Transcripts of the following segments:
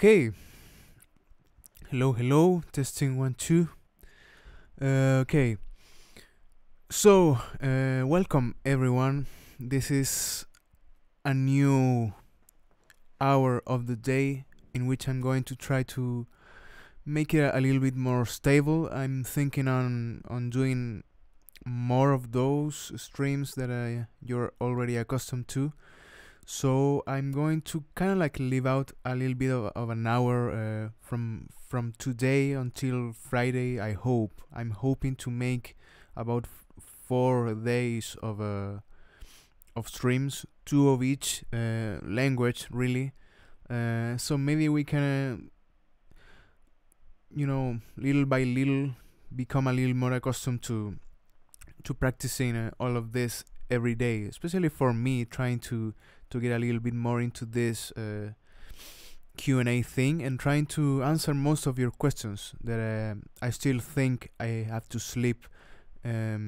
Okay. Hello, hello. Testing 1, 2. Okay. So, welcome everyone. This is a new hour of the day in which I'm going to try to make it a little bit more stable. I'm thinking on doing more of those streams that you're already accustomed to. So I'm going to kind of like leave out a little bit of an hour from today until Friday. I'm hoping to make about 4 days of streams, 2 of each language really. So maybe we can, little by little, become a little more accustomed to practicing all of this every day, especially for me, trying to get a little bit more into this Q&A thing and trying to answer most of your questions that I still think I have to sleep. I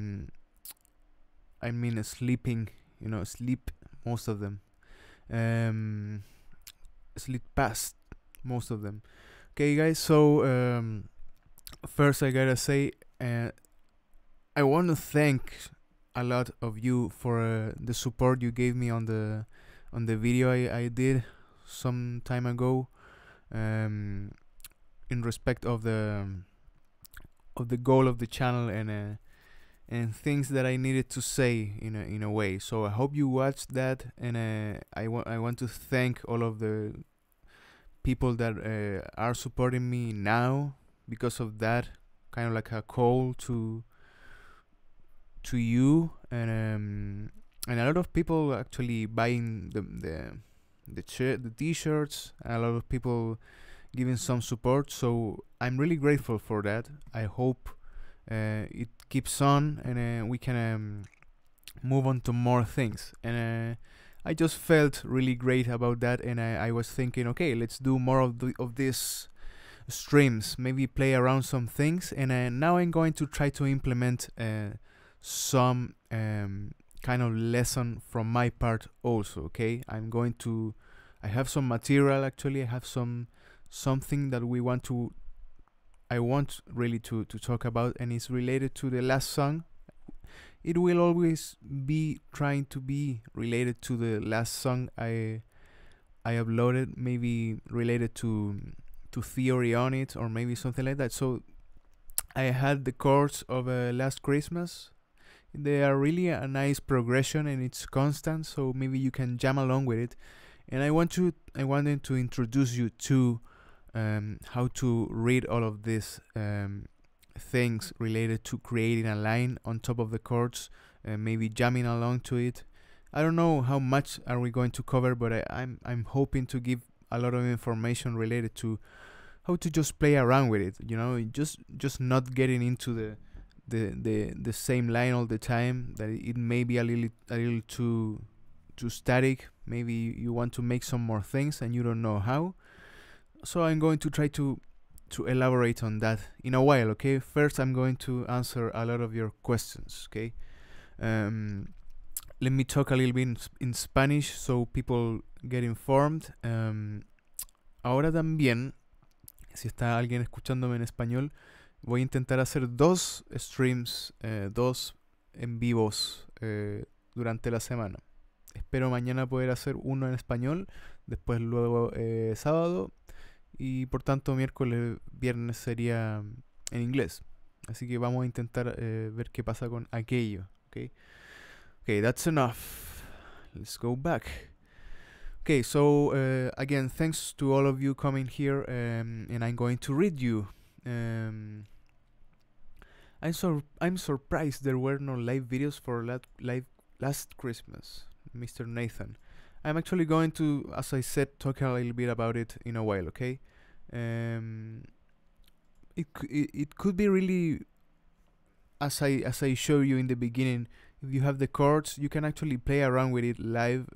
mean sleeping, sleep most of them. Sleep past most of them. Okay, guys, so first I gotta say I want to thank a lot of you for the support you gave me on the video I did some time ago, in respect of the goal of the channel and things that I needed to say in a way. So I hope you watched that, and I want to thank all of the people that are supporting me now because of that. Kind of like a call to you, and a lot of people actually buying the t-shirts, and a lot of people giving some support. So I'm really grateful for that. I hope it keeps on, and we can move on to more things. And I just felt really great about that, and I was thinking, okay, let's do more of these streams, maybe play around some things. And now I'm going to try to implement some kind of lesson from my part also. Okay, I have some material. Actually, I have something that I want really to talk about, and it's related to the last song. It will always be trying to be related to the last song I uploaded, maybe related to theory on it, or maybe something like that. So I had the chords of Last Christmas. They are really a nice progression, and it's constant, so maybe you can jam along with it. And I wanted to introduce you to how to read all of these things related to creating a line on top of the chords, maybe jamming along to it. I don't know how much are we going to cover, but I'm hoping to give a lot of information related to how to just play around with it. Just not getting into the same line all the time. That it may be a little too static. Maybe you want to make some more things and you don't know how. So I'm going to try to elaborate on that in a while. Okay, first I'm going to answer a lot of your questions. Okay, let me talk a little bit in Spanish so people get informed. Ahora también, si está alguien escuchándome en español, voy a intentar hacer 2 streams, 2 en vivos durante la semana. Espero mañana poder hacer uno en español, después luego sábado, y por tanto miércoles, viernes sería en inglés. Así que vamos a intentar ver qué pasa con aquello. Okay, that's enough. Let's go back. Okay, so again, thanks to all of you coming here, and I'm going to read you. I'm surprised there were no live videos for last Christmas, Mr. Nathan. I'm actually going to, as I said, talk a little bit about it in a while. Okay, it could be really, as I show you in the beginning. If you have the chords, you can actually play around with it live.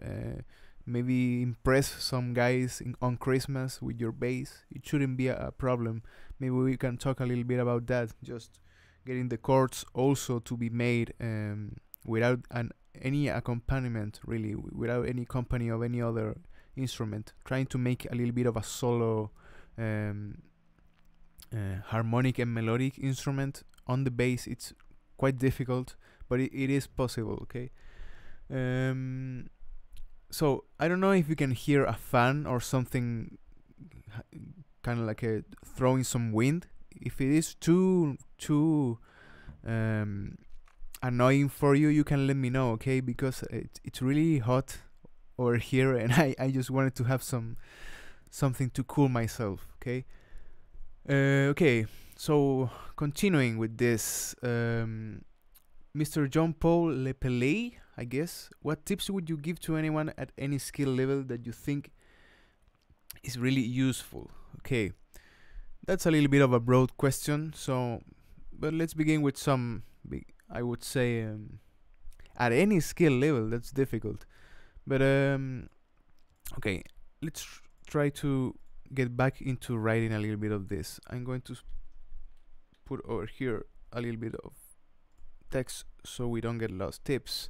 Maybe impress some guys on Christmas with your bass. It shouldn't be a problem. Maybe we can talk a little bit about that. Just getting the chords also to be made without any accompaniment, really, without any company of any other instrument. Trying to make a little bit of a solo um, harmonic and melodic instrument on the bass, it's quite difficult, but it is possible. Okay. So I don't know if you can hear a fan or something, kind of like a throwing some wind. If it is too annoying for you, you can let me know, okay? Because it's really hot over here, and I just wanted to have something to cool myself, okay? Okay, so continuing with this, Mr. John Paul Lepeley, I guess. What tips would you give to anyone at any skill level that you think is really useful? Okay, that's a little bit of a broad question, so but let's begin with some I would say at any skill level. That's difficult, but okay, let's try to get back into writing a little bit of this. I'm going to put over here a little bit of text so we don't get lost. Tips.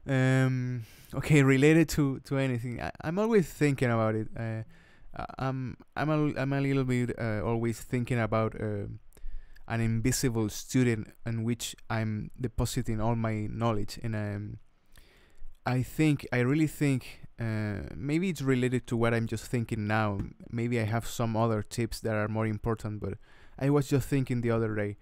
Okay, related to anything. I'm always thinking about it. I'm a little bit always thinking about an invisible student in which I'm depositing all my knowledge, and I really think maybe it's related to what I'm just thinking now. Maybe I have some other tips that are more important, but I was just thinking the other day,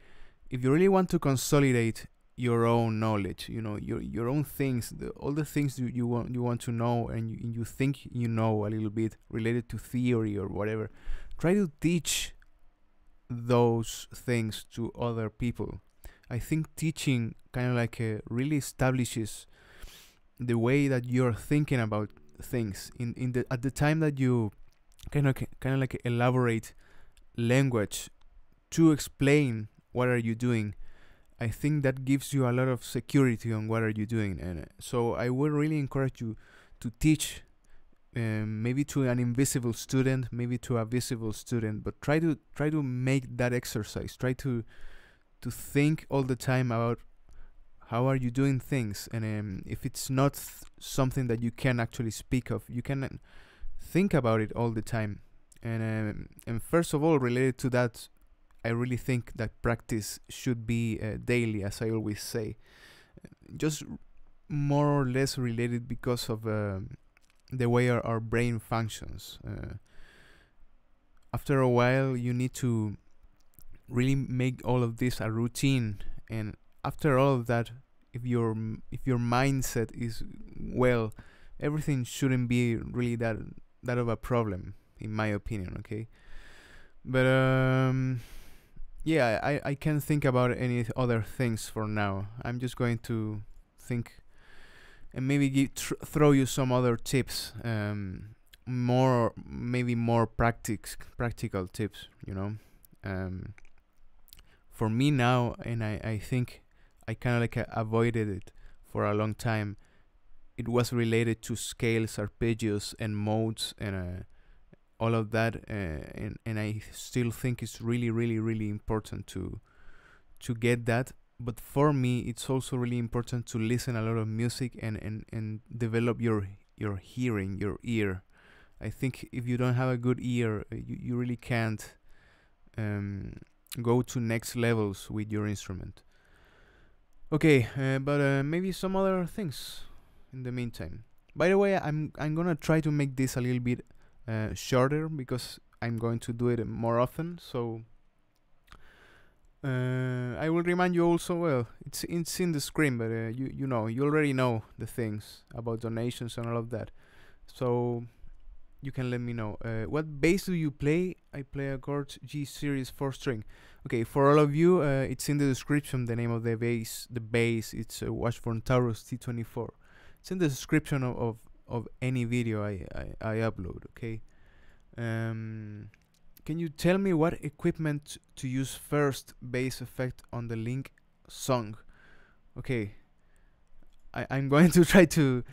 if you really want to consolidate your own knowledge, you know, your own things, all the things you want to know, and you think you know a little bit related to theory or whatever, try to teach those things to other people. I think teaching kind of like really establishes the way that you're thinking about things in the at the time that you kind of like elaborate language to explain what are you doing. I think that gives you a lot of security on what are you doing, and so I would really encourage you to teach, maybe to an invisible student, maybe to a visible student, but try to make that exercise. Try to think all the time about how are you doing things, and if it's not something that you can actually speak of, you can think about it all the time. And first of all, related to that, I really think that practice should be daily, as I always say. Just more or less related because of the way our brain functions. After a while, you need to really make all of this a routine, and after all of that, if your mindset is well, everything shouldn't be really that of a problem, in my opinion. Okay, but yeah, I can't think about any other things for now. I'm just going to think and maybe throw you some other tips, maybe more practical tips, you know. For me now, and I think I kind of like avoided it for a long time. It was related to scales, arpeggios, and modes, and all of that, and I still think it's really important to get that. But for me, it's also really important to listen a lot of music and develop your hearing, your ear. I think if you don't have a good ear, you really can't go to next levels with your instrument. Okay, but maybe some other things in the meantime. By the way, I'm gonna try to make this a little bit shorter because I'm going to do it more often. So I will remind you also. Well, it's in the screen, but you already know the things about donations and all of that. So you can let me know. What bass do you play? I play a Chord G series 4-string. Okay, for all of you, it's in the description. The name of the bass. The bass. It's a Washburn Taurus T24. It's in the description of any video I upload. Okay. Can you tell me what equipment to use first bass effect on the Link song? Okay. I'm going to try to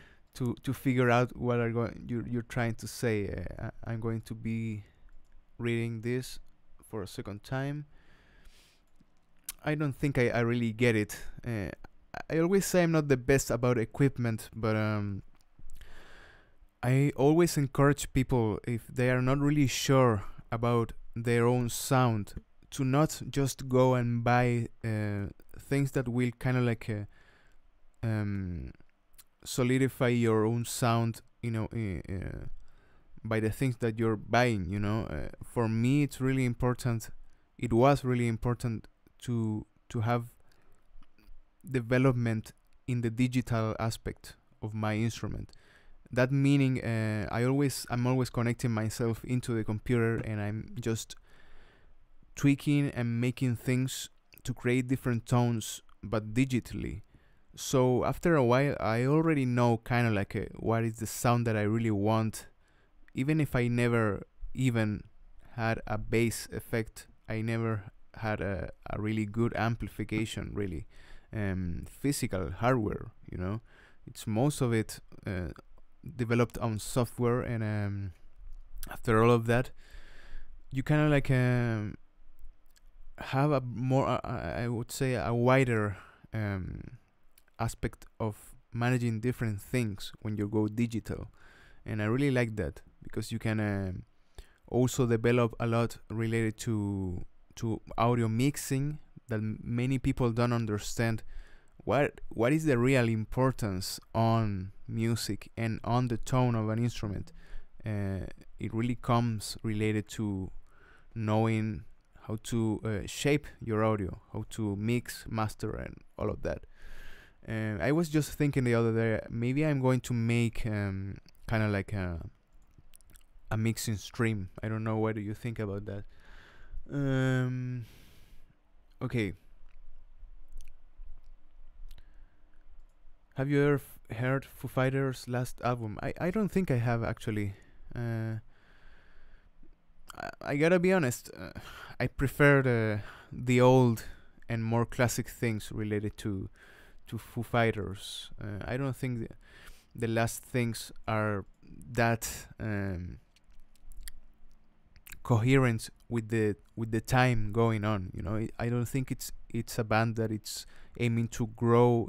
figure out what you're trying to say. I'm going to be reading this for a second time. I don't think I really get it. I always say I'm not the best about equipment, but I always encourage people, if they are not really sure about their own sound, to not just go and buy things that will kind of like solidify your own sound, you know, by the things that you're buying, you know. For me, it's really important. It was really important to have development in the digital aspect of my instrument. That meaning, I'm always connecting myself into the computer, and I'm just tweaking and making things to create different tones, but digitally. So after a while, I already know kind of like what is the sound that I really want. Even if I never even had a bass effect, I never had a really good amplification, really. Physical hardware, you know. It's most of it developed on software, and after all of that, you kind of like have a more, I would say, a wider aspect of managing different things when you go digital. And I really like that, because you can also develop a lot related to audio mixing, that many people don't understand what is the real importance on music and on the tone of an instrument. It really comes related to knowing how to shape your audio, how to mix, master, and all of that. I was just thinking the other day, maybe I'm going to make kind of like a mixing stream. I don't know, what do you think about that? Okay. Have you ever heard Foo Fighters' last album? I don't think I have, actually. I gotta be honest, I prefer the old and more classic things related to Foo Fighters. I don't think the last things are that coherent with the time going on. You know, I don't think it's a band that it's aiming to grow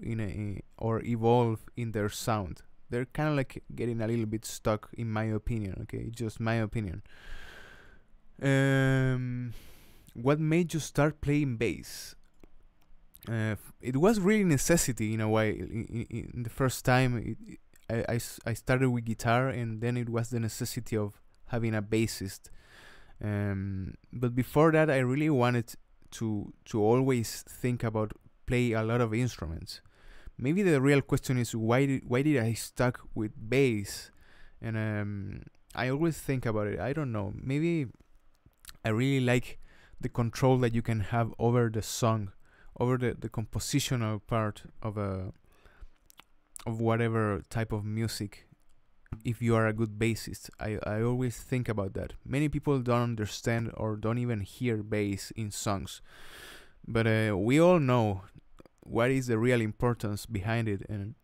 or evolve in their sound. They're kind of like getting a little bit stuck, in my opinion. Okay, just my opinion. What made you start playing bass? It was really necessity in a way. In the first time, I started with guitar, and then it was the necessity of having a bassist. But before that, I really wanted to always think about play a lot of instruments. Maybe the real question is why did I stuck with bass? And I always think about it. I don't know. Maybe I really like the control that you can have over the song, over the compositional part of whatever type of music. If you are a good bassist, I always think about that. Many people don't understand or don't even hear bass in songs, but we all know what is the real importance behind it, and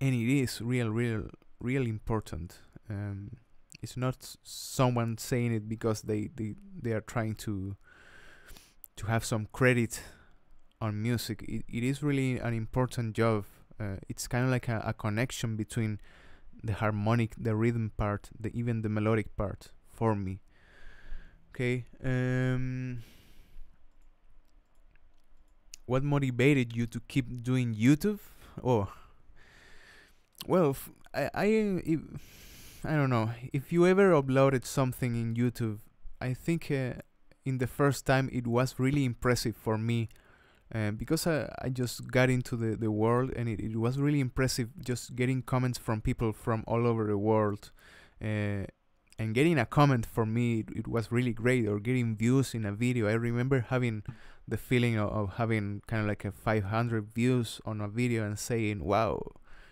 it is real important. It's not someone saying it because they are trying to have some credit on music. It is really an important job. It's kind of like a connection between the harmonic, the rhythm part, even the melodic part, for me. Okay. What motivated you to keep doing YouTube? Oh, well, I don't know. If you ever uploaded something in YouTube, I think in the first time it was really impressive for me, because I just got into the world, and it was really impressive just getting comments from people from all over the world. And getting a comment for me, it was really great, or getting views in a video. I remember having the feeling of having kind of like a 500 views on a video and saying, wow,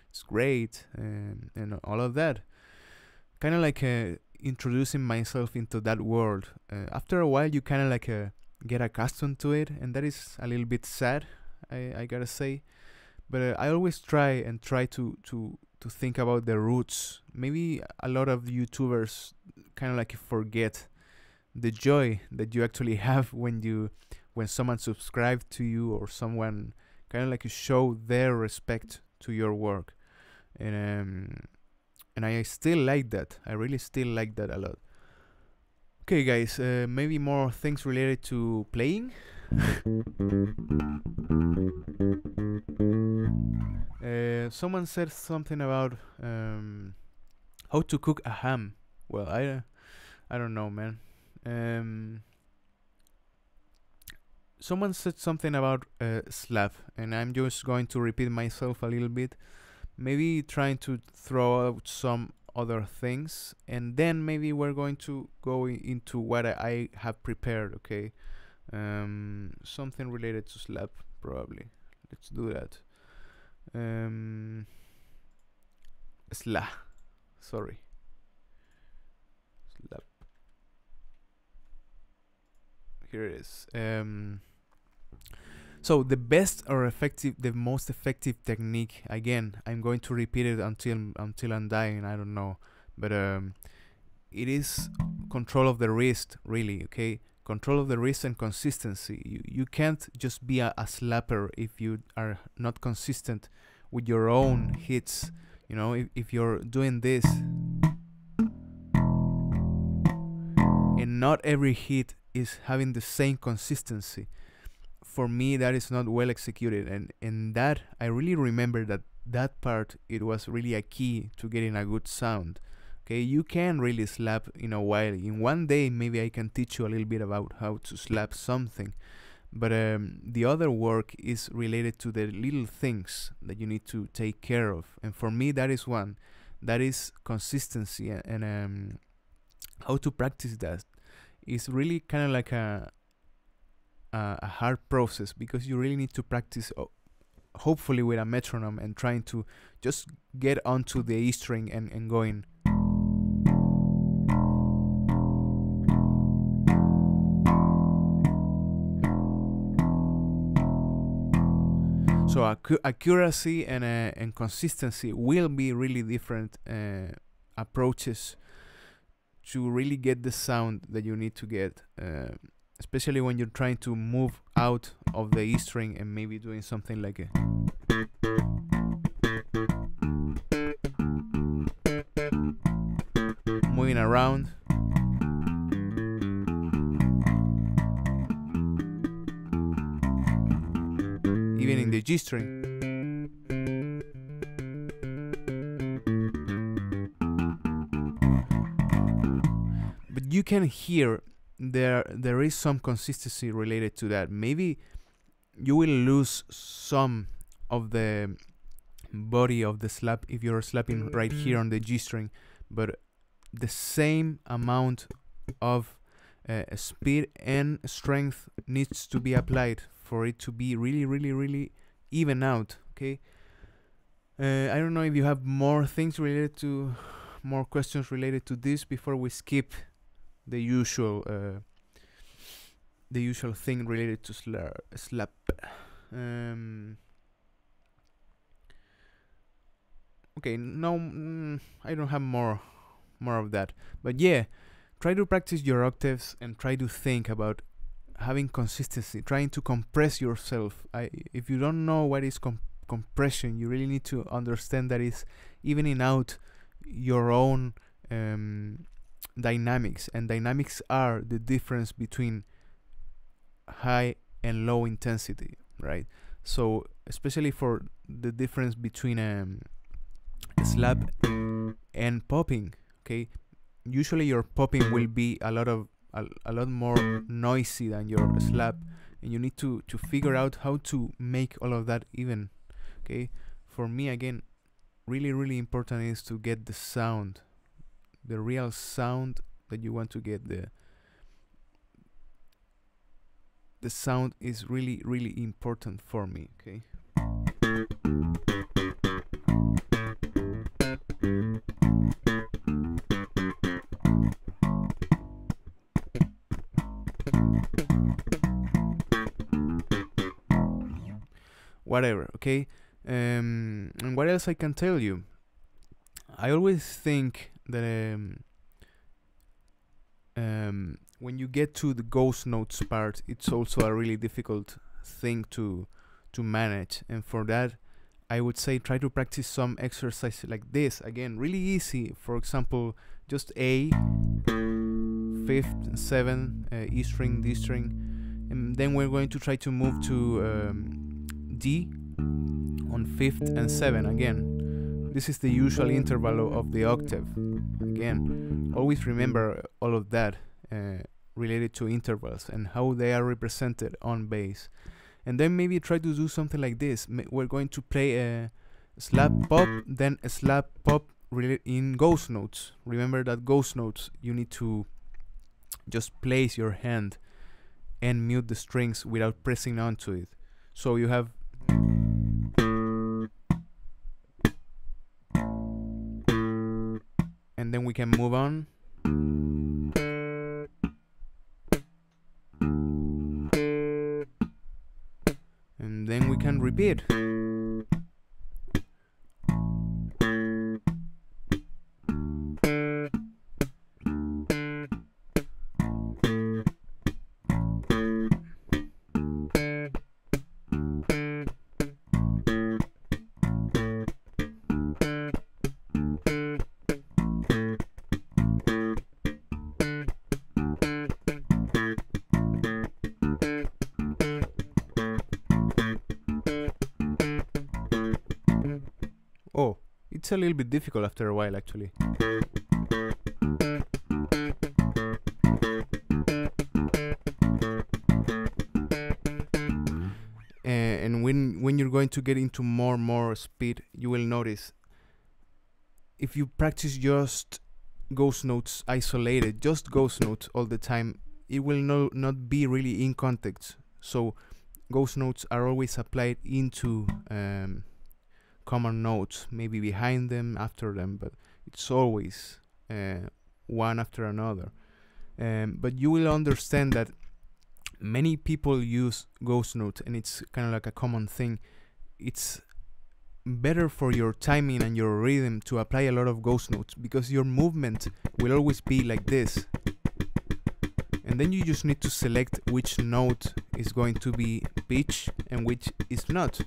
it's great, and all of that. Kind of like introducing myself into that world. After a while, you kind of like get accustomed to it, and that is a little bit sad, I gotta say. But I always try to think about the roots. Maybe a lot of YouTubers kind of like forget the joy that you actually have when someone subscribes to you, or someone kind of like show their respect to your work. And I still like that. I really still like that a lot. Okay, guys, maybe more things related to playing. Someone said something about how to cook a ham. Well, I don't know, man. Someone said something about slap, and I'm just going to repeat myself a little bit. Maybe trying to throw out some other things, and then maybe we're going to go into what I have prepared. Okay, something related to slap, probably. Let's do that. Sla, sorry, slap. Here it is. So the best or effective, the most effective technique, again, I'm going to repeat it until I'm dying, I don't know, but it is control of the wrist, really. Okay, control of the wrist and consistency. You can't just be a slapper if you are not consistent with your own hits. You know, if you're doing this and not every hit is having the same consistency, for me that is not well executed, and that I really remember that part, it was really a key to getting a good sound. Okay, you can really slap in a while. In one day maybe I can teach you a little bit about how to slap something, but the other work is related to the little things that you need to take care of, and for me that is one, that is consistency, and how to practice that is really kind of like a hard process, because you really need to practice, hopefully with a metronome, and trying to just get onto the E string and going. So accuracy and consistency will be really different approaches to really get the sound that you need to get. Especially when you're trying to move out of the E string and maybe doing something like a moving around. Even in the G string. But you can hear there is some consistency related to that. Maybe you will lose some of the body of the slap if you're slapping right here on the G string, but the same amount of speed and strength needs to be applied for it to be really even out. Okay, I don't know if you have more things related to, more questions related to this before we skip the usual thing related to slap. Okay, no, I don't have more of that, but yeah, try to practice your octaves and try to think about having consistency, trying to compress yourself. If you don't know what is compression, you really need to understand that it's evening out your own dynamics, and dynamics are the difference between high and low intensity, right? So especially for the difference between slap and popping, okay, usually your popping will be a lot more noisy than your slap, and you need to figure out how to make all of that even. Okay, for me, again, really important is to get the sound, the real sound that you want to get. The sound is really important for me. Okay. Whatever. Okay. And what else I can tell you? I always think that when you get to the ghost notes part, it's also a really difficult thing to manage, and for that I would say try to practice some exercise like this. Again, really easy. For example, just A, 5th, 7th, E string, D string, and then we're going to try to move to D on 5th and 7th again. This is the usual interval of the octave. Again, always remember all of that related to intervals and how they are represented on bass. And then maybe try to do something like this. We're going to play a slap pop, then a slap pop in ghost notes. Remember that ghost notes, you need to just place your hand and mute the strings without pressing onto it. So you have and then we can move on. And then we can repeat. Oh, it's a little bit difficult after a while, actually. And when you're going to get into more speed, you will notice if you practice just ghost notes isolated, just ghost notes all the time, it will not be really in context. So ghost notes are always applied into common notes, maybe behind them, after them, but it's always one after another. But you will understand that many people use ghost notes, and it's kind of like a common thing. It's better for your timing and your rhythm to apply a lot of ghost notes, because your movement will always be like this. And then you just need to select which note is going to be pitch and which is not.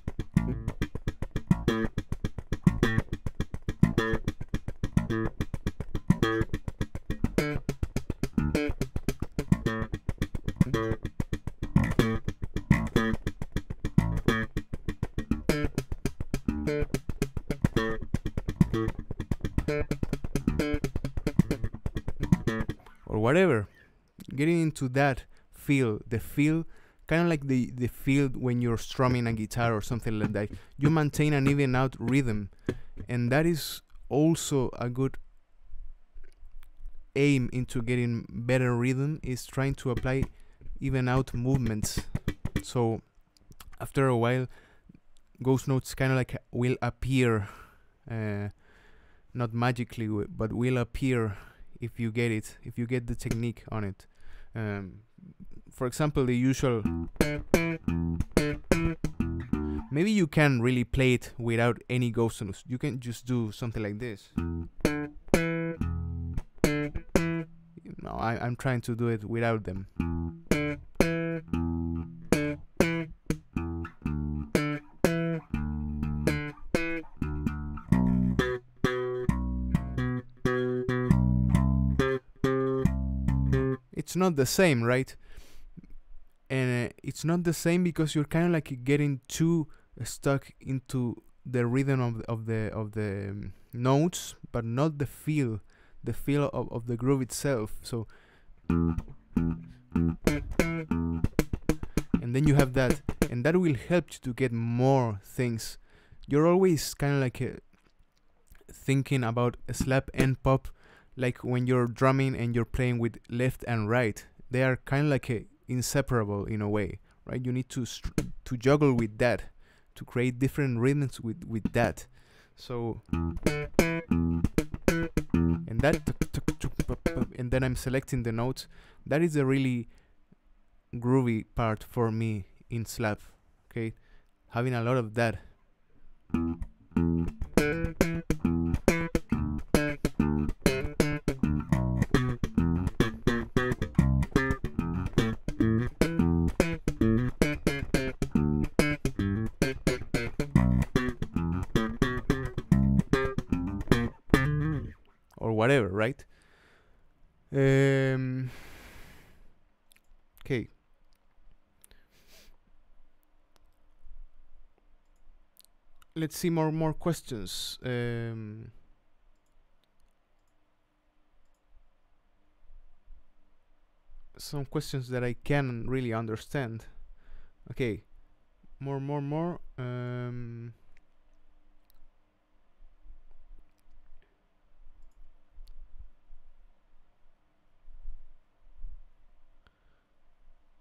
Or whatever. Getting into that feel, the feel, kind of like the feel when you're strumming a guitar or something like that. You maintain an even out rhythm, and that is also a good aim into getting better rhythm, is trying to apply even out movements. So after a while, ghost notes kind of like will appear, not magically, but will appear if you get it, if you get the technique on it. For example, the usual, maybe you can really play it without any ghost notes. You can just do something like this. No, I'm trying to do it without them. It's not the same, right? And it's not the same because you're kind of like getting too stuck into the rhythm of the notes, but not the feel of the groove itself. So, and then you have that, and that will help you to get more things. You're always kind of like thinking about a slap and pop, like when you're drumming and you're playing with left and right. They are kind of like inseparable in a way, right? You need to juggle with that, to create different rhythms with that. So, and that, and then I'm selecting the notes. That is a really groovy part for me in slap, okay? Having a lot of that. Or whatever, right? let's see more questions. Some questions that I can really understand. Okay, more.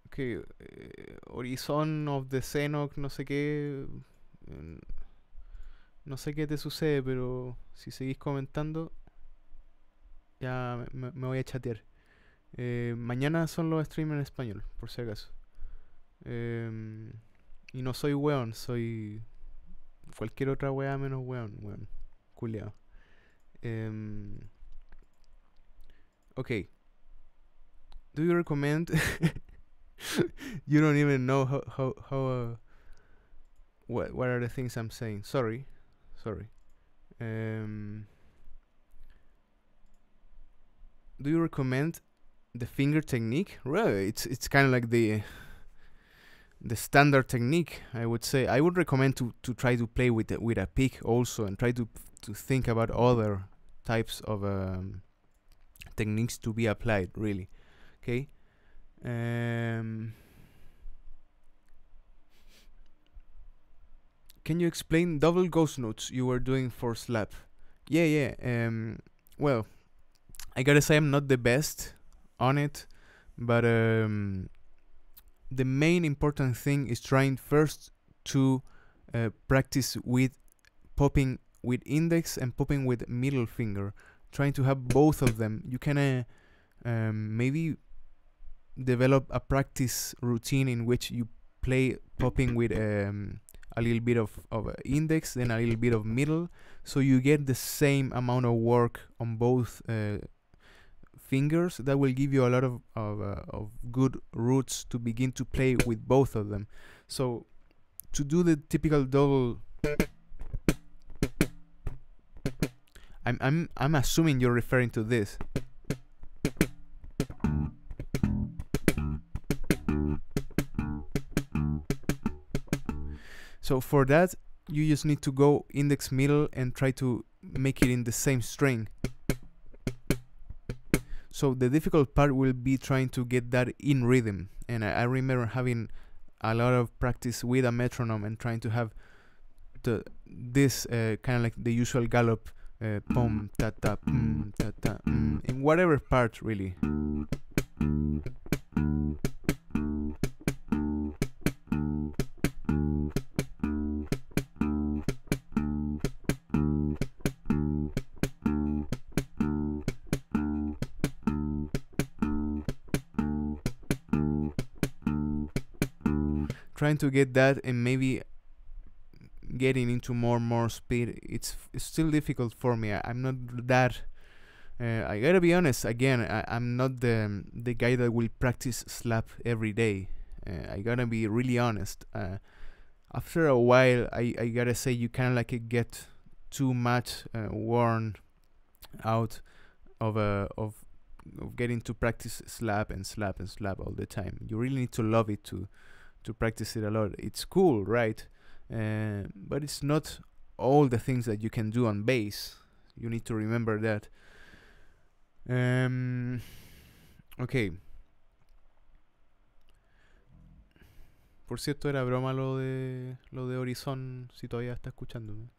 Okay, Horizon of the Xenoc, no sé qué. No sé qué te sucede, pero si seguís comentando, ya me voy a chatear. Mañana son los streams en español, por si acaso. Y no soy weón, soy cualquier otra wea menos weón. Culeado. Okay. Do you recommend? You don't even know how what are the things I'm saying. Sorry. Do you recommend the finger technique? Really, it's kind of like the standard technique, I would say. I would recommend to try to play with a pick also, and try to think about other types of techniques to be applied, really. Okay. Can you explain double ghost notes you were doing for slap? Yeah. Well, I gotta say I'm not the best on it, but the main important thing is trying first to practice with popping with index and popping with middle finger, trying to have both of them. You can maybe develop a practice routine in which you play popping with a little bit of index, then a little bit of middle, so you get the same amount of work on both fingers. That will give you a lot of good roots to begin to play with both of them. So to do the typical double, I'm assuming you're referring to this. So for that, you just need to go index middle and try to make it in the same string. So the difficult part will be trying to get that in rhythm. And I remember having a lot of practice with a metronome and trying to have this kind of like the usual gallop, pom ta ta ta ta in whatever part really. Trying to get that and maybe getting into more speed, it's still difficult for me. I'm not that I gotta be honest again, I'm not the guy that will practice slap every day. I gotta be really honest. After a while, I gotta say you kind of like get too much worn out of getting to practice slap all the time. You really need to love it to practice it a lot. It's cool, right? But it's not all the things that you can do on bass. You need to remember that. Okay. Por cierto, era broma lo de Horizon, si todavía está escuchándome.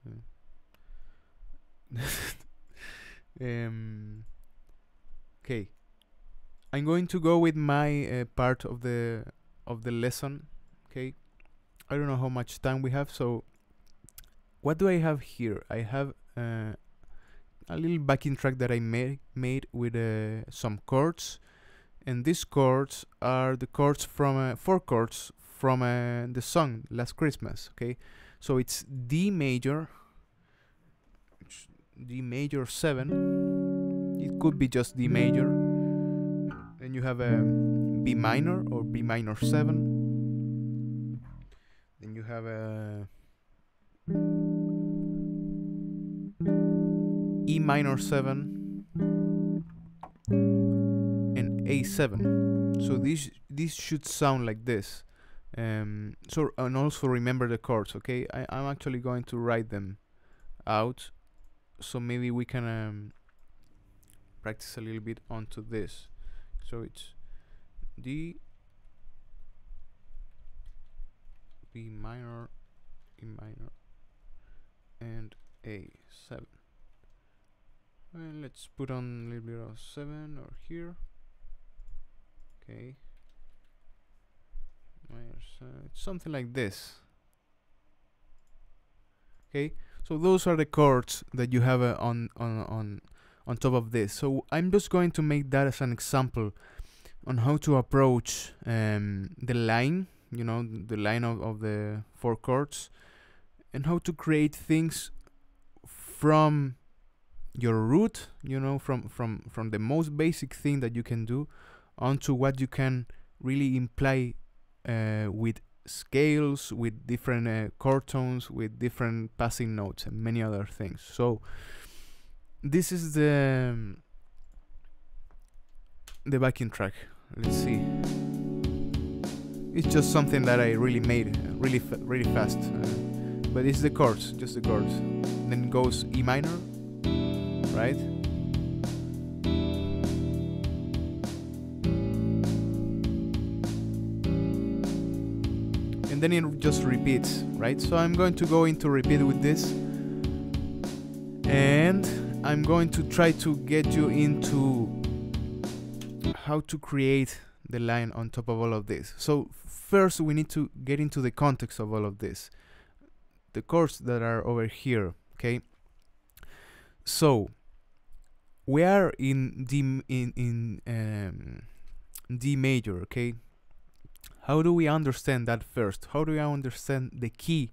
Okay. I'm going to go with my part of the lesson. Okay. I don't know how much time we have, so what do I have here? I have a little backing track that I made with some chords, and these chords are the chords from 4 chords from the song Last Christmas. Okay, so it's D major 7. It could be just D major. Then you have a B minor or B minor 7. Then you have a E minor 7 and A7. So these should sound like this. So, and also remember the chords, okay? I'm actually going to write them out, so maybe we can practice a little bit onto this. So it's D, B minor, E minor, and A7. And let's put on a little bit of 7 or here. Okay. It's something like this. Okay, so those are the chords that you have on top of this. So I'm just going to make that as an example on how to approach the line, you know, the line of the 4 chords, and how to create things from your root, you know, from the most basic thing that you can do onto what you can really imply with scales, with different chord tones, with different passing notes, and many other things. So this is the backing track. Let's see. It's just something that I really made really fast, but it's the chords, just the chords. Then it goes E minor, right? And then it just repeats, right? So I'm going to go into repeat with this, and I'm going to try to get you into how to create the line on top of all of this. So first we need to get into the context of all of this, the chords that are over here, okay? So we are in D major, okay? How do we understand that first? How do we understand the key?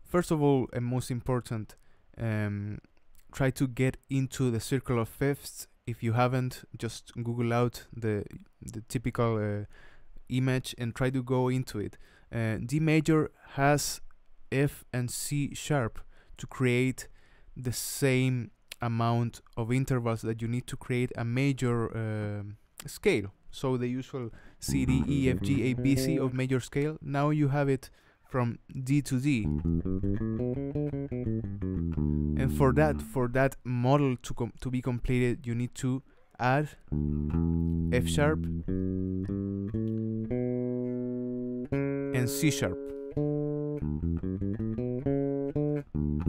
First of all, and most important, try to get into the circle of fifths. If you haven't, just Google out the typical image and try to go into it. D major has F and C sharp to create the same amount of intervals that you need to create a major scale. So the usual C, D, E, F, G, A, B, C of major scale, now you have it from D to D. And for that model to be completed, you need to add F sharp and C sharp.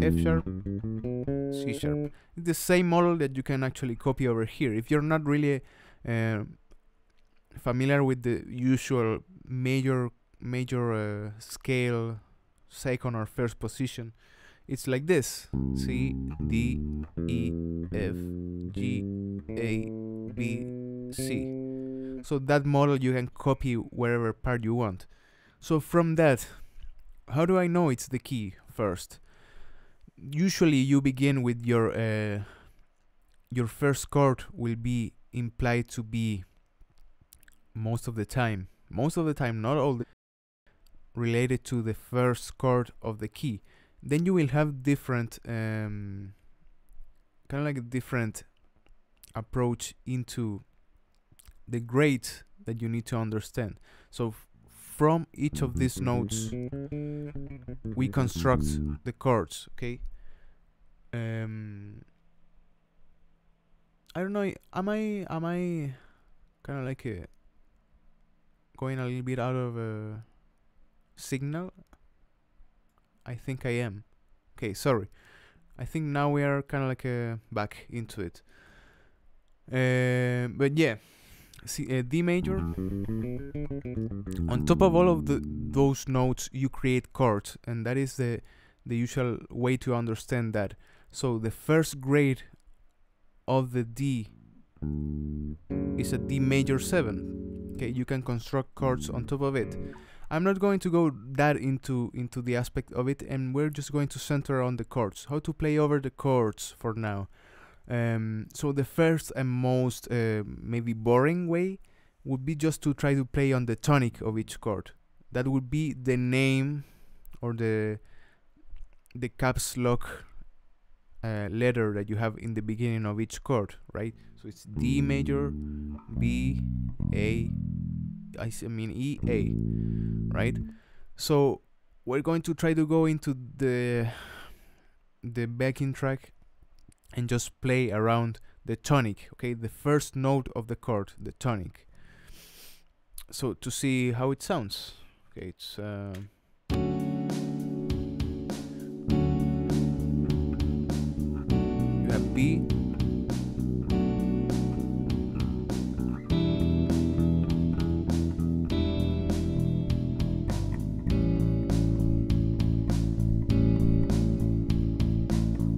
F sharp, C sharp. It's the same model that you can actually copy over here. If you're not really familiar with the usual major scale, second or first position, it's like this: C, D, E, F, G, A, B, C. So that model you can copy wherever part you want. So from that, how do I know it's the key first? Usually you begin with your first chord will be implied to be most of the time, not all the related to the first chord of the key. Then you will have different kind of like a different approach into the grades that you need to understand. So from each of these notes we construct the chords, okay? I don't know, am I kind of like going a little bit out of a signal? I think I am. Okay, sorry. I think now we are kind of like back into it. But yeah, see, D major. On top of all of those notes, you create chords, and that is the usual way to understand that. So the first grade of the D is a D major 7. Okay, you can construct chords on top of it. I'm not going to go that into the aspect of it, and we're just going to center on the chords, how to play over the chords for now. So the first and most maybe boring way would be just to try to play on the tonic of each chord. That would be the name or the caps lock letter that you have in the beginning of each chord, right? So it's D major, B, A, I mean E, A, right? So we're going to try to go into the backing track and just play around the tonic, okay, the first note of the chord, the tonic. So to see how it sounds, okay, it's you have B,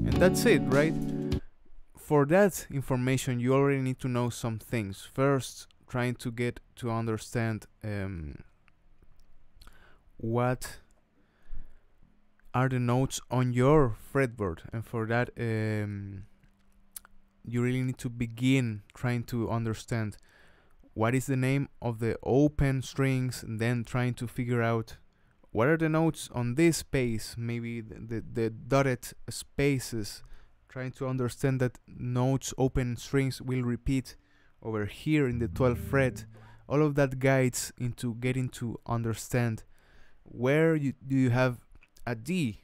and that's it, right? For that information, you already need to know some things. First, trying to get to understand what are the notes on your fretboard, and for that you really need to begin trying to understand what is the name of the open strings, and then trying to figure out what are the notes on this space, maybe the dotted spaces, trying to understand that notes, open strings will repeat over here in the 12th fret. All of that guides into getting to understand where do you have a D.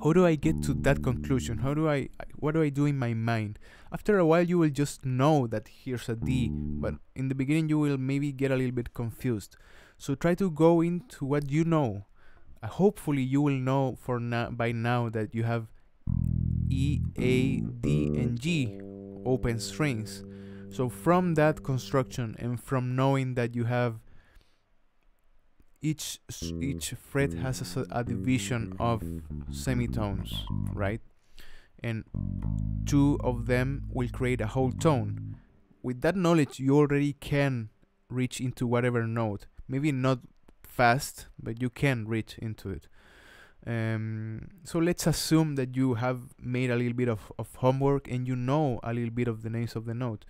How do I get to that conclusion? What do I do in my mind? After a while you will just know that here's a D, but in the beginning you will maybe get a little bit confused. So try to go into what you know. Hopefully you will know by now that you have E, A, D, and G open strings. So from that construction, and from knowing that you have each fret has a division of semitones, right? And two of them will create a whole tone. With that knowledge, you already can reach into whatever note. Maybe not fast, but you can reach into it. So let's assume that you have made a little bit of homework and you know a little bit of the names of the note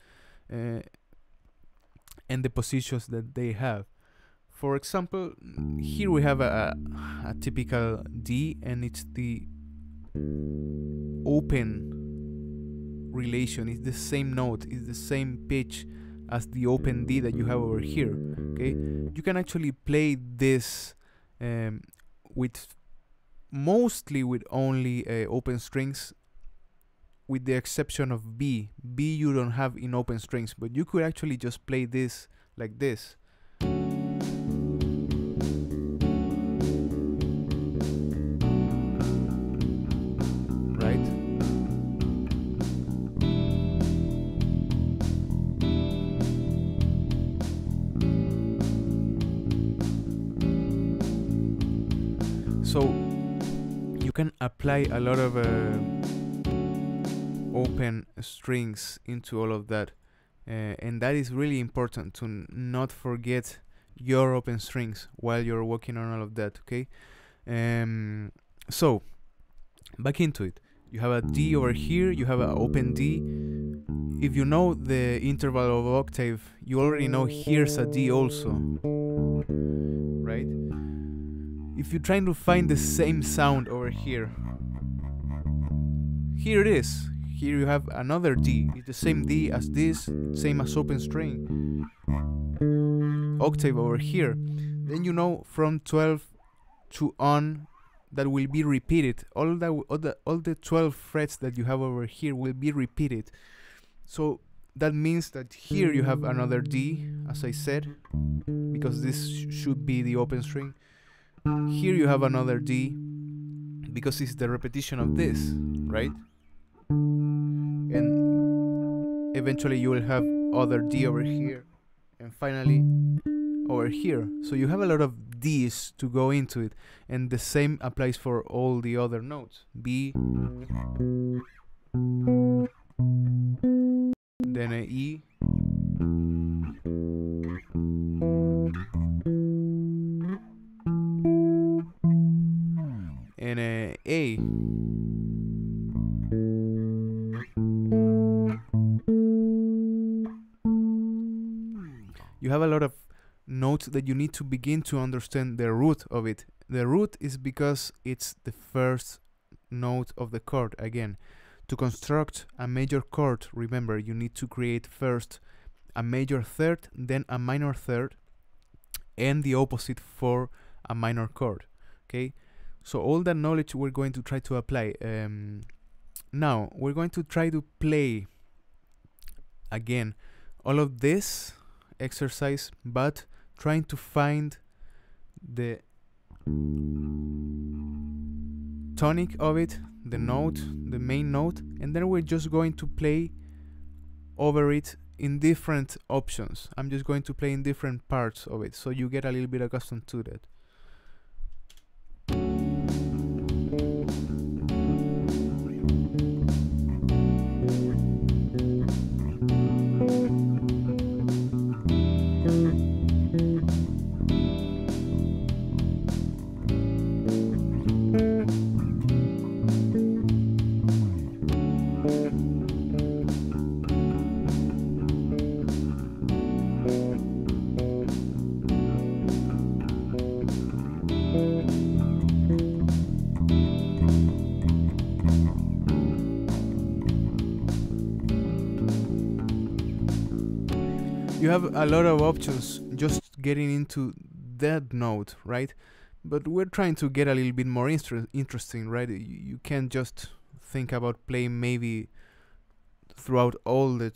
and the positions that they have. For example, here we have a typical D, and it's the open relation. It's the same note, it's the same pitch as the open D that you have over here. Okay, you can actually play this mostly with only open strings, with the exception of B. B you don't have in open strings, but you could actually just play this like this. Right? So you can apply a lot of open strings into all of that, and that is really important to not forget your open strings while you're working on all of that. Okay, so back into it. You have a D over here, you have an open D. If you know the interval of octave, you already know here's a D also, right? If you're trying to find the same sound over here, here it is. Here you have another D. It's the same D as this, same as open string. Octave over here. Then you know from 12 to on that will be repeated. All the 12 frets that you have over here will be repeated. So that means that here you have another D, as I said, because this should be the open string. Here you have another D, because it's the repetition of this, right? And eventually you will have other D over here, and finally over here. So you have a lot of D's to go into it, and the same applies for all the other notes. B, then a E, and a A. You have a lot of notes that you need to begin to understand the root of it. The root is because it's the first note of the chord. Again, to construct a major chord, remember, you need to create first a major third, then a minor third, and the opposite for a minor chord. Okay, so all that knowledge we're going to try to apply. Now we're going to try to play again all of this exercise, but trying to find the tonic of it, the note, the main note, and then we're just going to play over it in different options. I'm just going to play in different parts of it, so you get a little bit accustomed to that. You have a lot of options just getting into that note, right? But we're trying to get a little bit more interesting, right? You can't just think about playing maybe throughout all the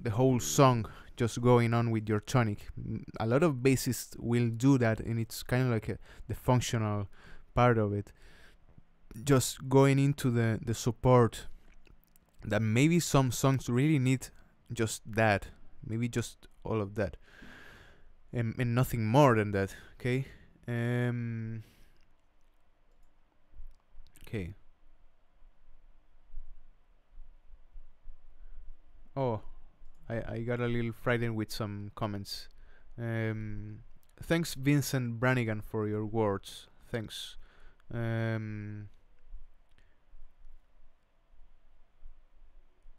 whole song just going on with your tonic. A lot of bassists will do that, and it's kind of like the functional part of it. Just going into the support, that maybe some songs really need just that, maybe just all of that, and nothing more than that. Okay. Okay. Oh, I got a little frightened with some comments. Thanks, Vincent Brannigan, for your words. Thanks.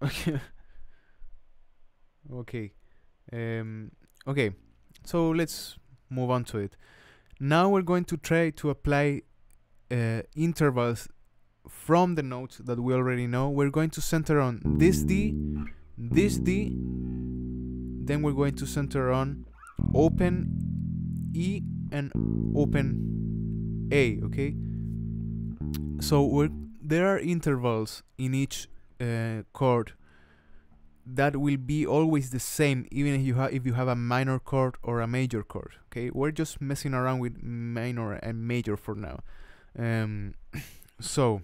Okay. Okay. Okay, so let's move on to it. Now we're going to try to apply intervals from the notes that we already know. We're going to center on this D, then we're going to center on open E and open A, okay? So there are intervals in each chord that will be always the same, even if you have a minor chord or a major chord. Okay, we're just messing around with minor and major for now. So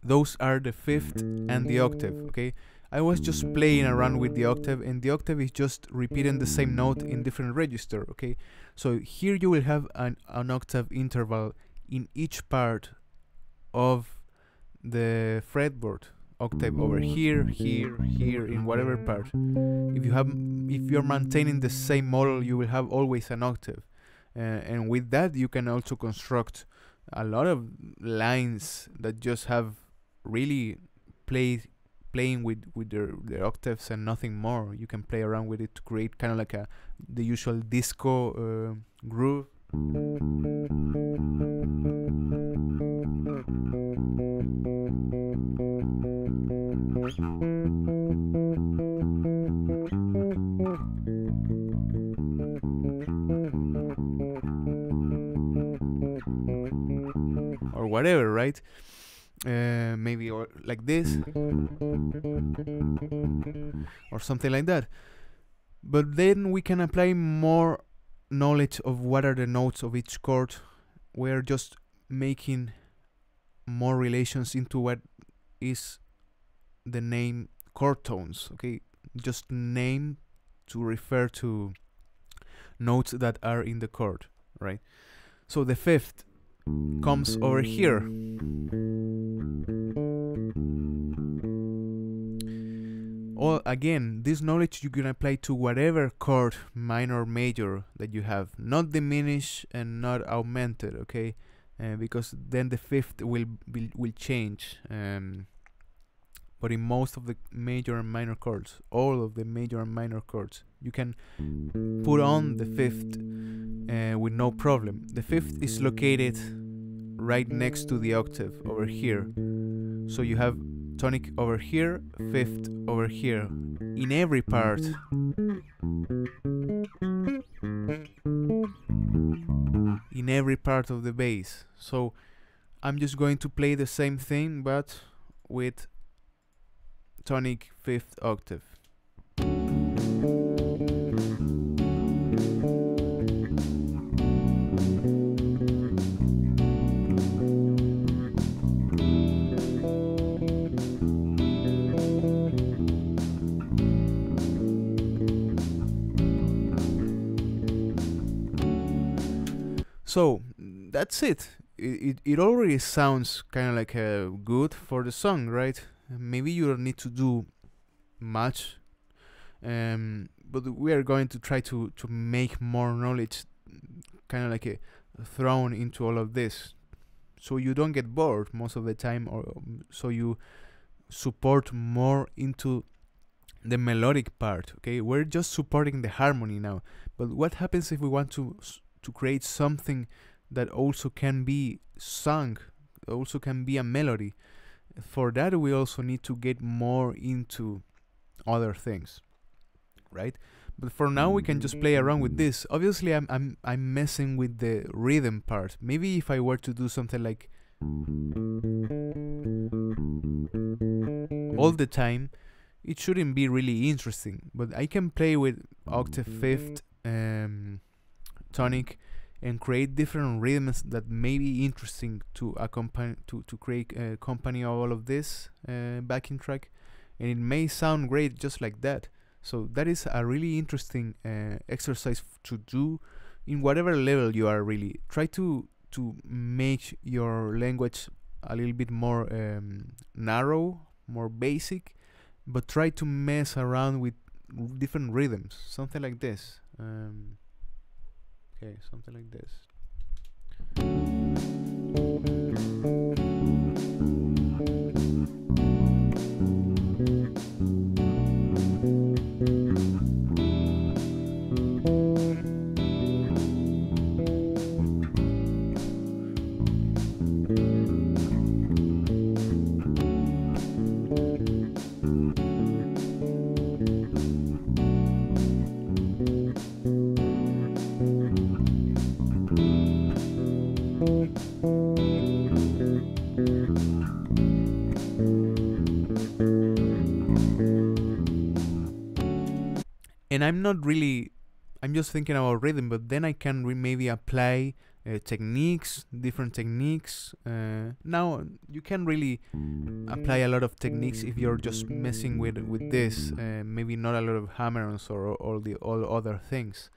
those are the fifth and the octave. Okay, I was just playing around with the octave, and the octave is just repeating the same note in different register. Okay, so here you will have an octave interval in each part of the fretboard. Octave over here, here, here, in whatever part. If you're maintaining the same model, you will have always an octave, and with that you can also construct a lot of lines that just have really playing with their octaves and nothing more. You can play around with it to create kind of like the usual disco groove. Or whatever, right? Maybe or like this, or something like that. But then we can apply more knowledge of what are the notes of each chord. We're just making more relations into what is the name chord tones. Okay, just name to refer to notes that are in the chord, right? So the fifth comes over here. Or again, this knowledge you can apply to whatever chord, minor or major, that you have, not diminished and not augmented. Okay, because then the fifth will change. But in most of the major and minor chords, all of the major and minor chords, you can put on the fifth with no problem. The fifth is located right next to the octave over here. So you have tonic over here, fifth over here, in every part. in every part of the bass. So I'm just going to play the same thing but with tonic 5th octave. So that's it. It already sounds kind of like good for the song, right? Maybe you don't need to do much, but we are going to try to make more knowledge kind of like thrown into all of this, so you don't get bored most of the time, or so you support more into the melodic part. Okay, we're just supporting the harmony now, but what happens if we want to create something that also can be sung, also can be a melody? For that we also need to get more into other things, right? But for now we can just play around with this. Obviously I'm messing with the rhythm part. Maybe if I were to do something like all the time, it shouldn't be really interesting, but I can play with octave 5th tonic and create different rhythms that may be interesting to accompany, to create accompany all of this backing track, and it may sound great just like that. So that is a really interesting exercise to do in whatever level you are. Really try to make your language a little bit more narrow, more basic, but try to mess around with different rhythms, something like this. Okay, something like this. And I'm just thinking about rhythm, but then I can maybe apply techniques, different techniques. Now you can really apply a lot of techniques if you're just messing with this. Maybe not a lot of hammer-ons or all other things.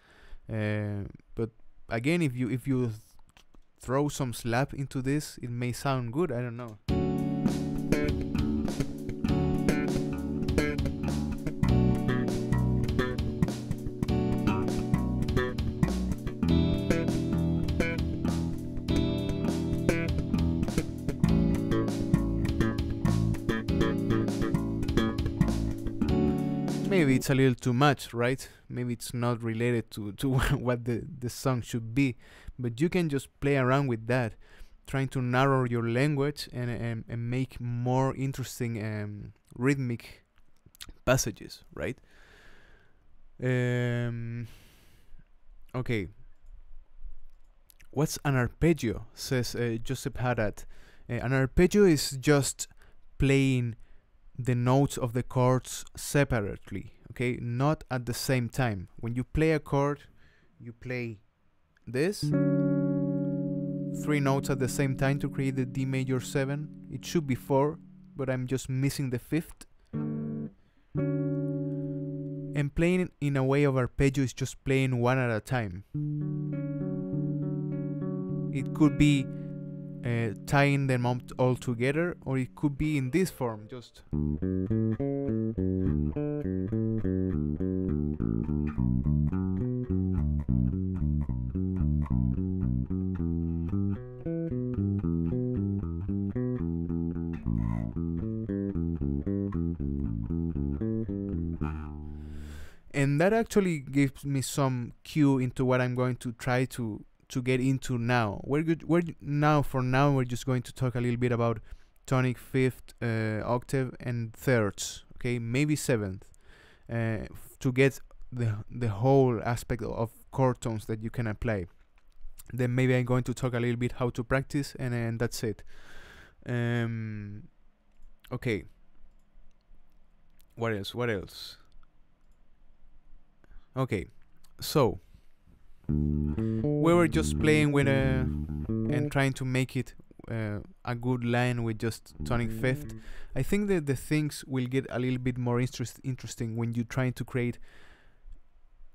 But again, if you throw some slap into this, it may sound good. I don't know. Maybe it's a little too much, right? Maybe it's not related to what the song should be, but you can just play around with that, trying to narrow your language and make more interesting rhythmic passages, right? Okay. What's an arpeggio? Says Joseph Haddad. An arpeggio is just playing the notes of the chords separately, okay, not at the same time. When you play a chord, you play this 3 notes at the same time to create the D major 7. It should be 4, but I'm just missing the 5th. And playing in a way of arpeggio is just playing one at a time. It could be tying them up all together, or it could be in this form, just. And that actually gives me some cue into what I'm going to try to get into now. For now we're just going to talk a little bit about tonic 5th octave and 3rds, okay, maybe 7th, to get the whole aspect of chord tones that you can apply. Then maybe I'm going to talk a little bit how to practice, and that's it. Okay. What else? Okay, so we were just playing with and trying to make it a good line with just tonic fifth. I think that the things will get a little bit more interesting when you're trying to create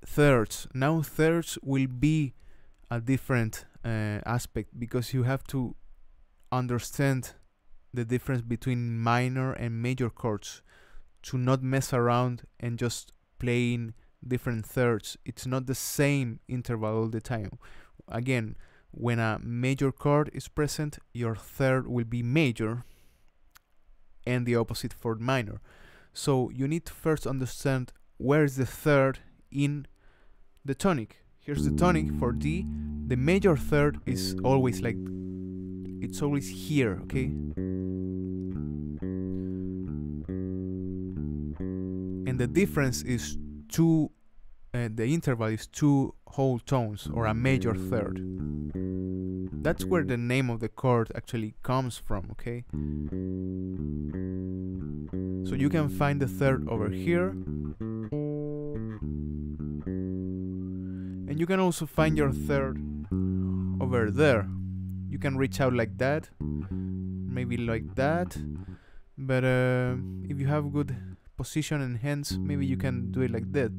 thirds. Now thirds will be a different aspect, because you have to understand the difference between minor and major chords to not mess around and just playing different thirds. It's not the same interval all the time. Again, when a major chord is present, your third will be major, and the opposite for minor. So you need to first understand where is the third in the tonic. Here's the tonic for D. The major third is always like, it's always here, okay? And the difference is two, the interval is two whole tones, or a major third. That's where the name of the chord actually comes from, okay? So you can find the third over here, and you can also find your third over there. You can reach out like that, maybe like that, but if you have good position and hands, maybe you can do it like that.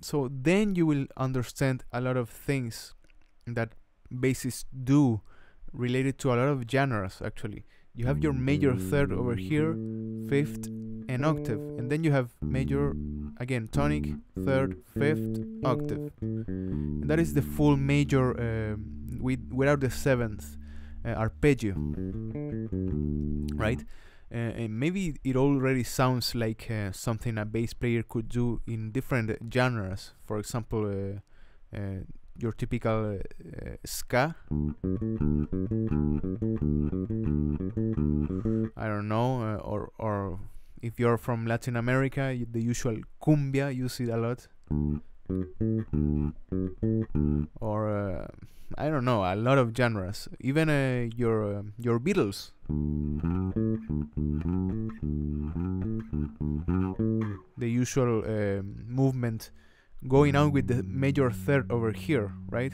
So then you will understand a lot of things that bassists do related to a lot of genres. Actually, you have your major third over here, fifth and octave, and then you have major, again, tonic, third, fifth, octave, and that is the full major without the seventh arpeggio, right? And maybe it already sounds like something a bass player could do in different genres. For example, your typical ska. I don't know, or if you're from Latin America, the usual cumbia, you see it a lot. Or I don't know, a lot of genres. Even your Beatles. The usual movement going on with the major third over here, right?